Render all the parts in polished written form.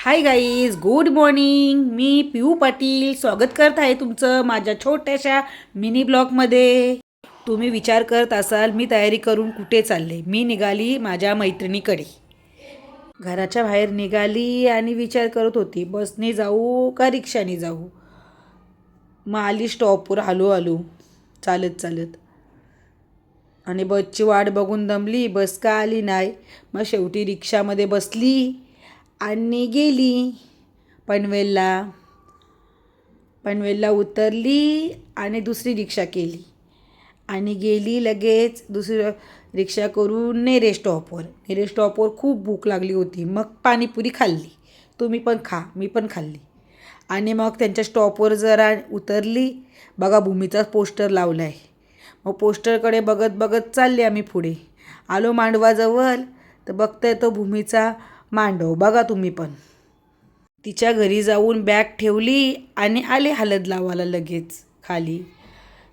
हाय guys, good morning. मी पिऊ पाटील स्वागत करत आहे तुमचं माझ्या छोट्याशा मिनी ब्लॉगमध्ये. तुम्ही विचार करत असाल मी तयारी करून कुठे चालले. मी निघाली माझ्या मैत्रिणीकडे. घराच्या बाहेर निघाली आणि विचार करत होती बसने जाऊ का रिक्षाने जाऊ. मग आली स्टॉपवर हळूहळू चालत चालत आणि बसची वाट बघून दमली. बस का आली नाही. मग शेवटी रिक्षामध्ये बसली आणि गेली पनवेलला. पनवेलला उतरली आणि दुसरी रिक्षा केली आणि गेली लगेच दुसरी रिक्षा करून नेरे स्टॉपवर. नेरे स्टॉपवर खूप भूक लागली होती. मग पाणीपुरी खाल्ली. तुम्ही पण खा, मी पण खाल्ली. आणि मग त्यांच्या स्टॉपवर जरा उतरली. बघा भूमीचा पोस्टर लावला आहे. मग पोस्टरकडे बघत बघत चालले आम्ही पुढे. आलो मांडवाजवळ तर बघताय तो भूमीचा मांडव. बघा तुम्ही पण. तिच्या घरी जाऊन बॅग ठेवली आणि आले हळद लावायला लगेच. खाली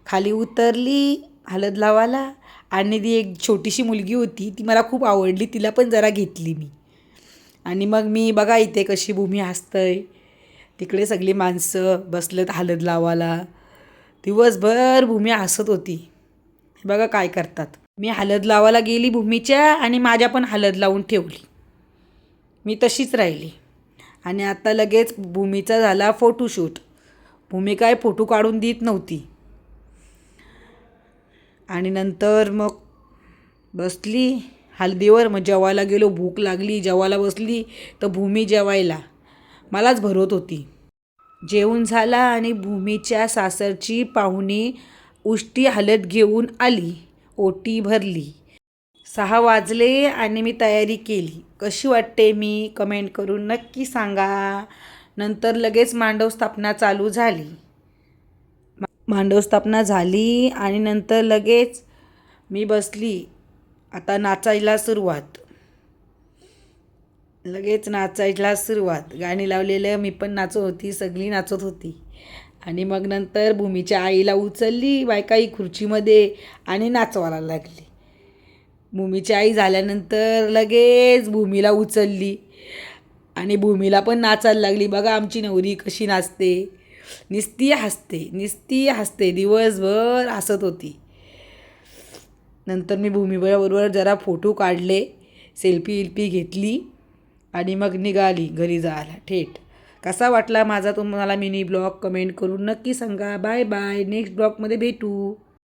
खाली उतरली हळद लावायला. आणि ती एक छोटीशी मुलगी होती, ती मला खूप आवडली, तिला पण जरा घेतली मी. आणि मग मी बघा इथे कशी भूमी हसतंय. तिकडे सगळी माणसं बसलेत हळद लावायला. दिवसभर भूमी हसत होती. बघा काय करतात. मी हळद लावायला गेली भूमीच्या आणि माझ्या पण हळद लावून ठेवली. मी तशीच राहिली. आणि आता लगेच भूमीचा झाला फोटोशूट. भूमी काय फोटो काढून देत नव्हती. आणि नंतर मग बसली हळदीवर. मग जेवायला गेलो. भूक लागली. जेवायला बसली तर भूमी जेवायला मलाच भरवत होती. जेवण झाला आणि भूमीच्या सासरची पाहुणी उष्टी हळद घेऊन आली. ओटी भरली. 6 वाजले आणि मी तयारी केली. कशी वाटते मी कमेंट करून नक्की सांगा. नंतर लगेच मांडव स्थापना चालू झाली. मांडव स्थापना झाली आणि नंतर लगेच मी बसली. आता नाचायला सुरुवात. लगेच नाचायला सुरुवात. गाणी लावलेलं मी पण नाचत होती. सगळी नाचत होती. आणि मग नंतर भूमीच्या आईला उचलली बायकाई खुर्चीमध्ये आणि नाचवायला लागली. भूमीची आई झाल्यानंतर लगेच भूमीला उचलली आणि भूमीला पण नाचायला लागली. बघा आमची नवरी कशी नाचते. नुसती हसते दिवसभर हसत होती. नंतर मी भूमीबरोबर जरा फोटो काढले. सेल्फी घेतली आणि मग निघाली घरी जायला थेट. कसा वाटला माझा तुम्हाला मिनी ब्लॉग कमेंट करून नक्की सांगा. Bye bye. नेक्स्ट ब्लॉगमध्ये भेटू.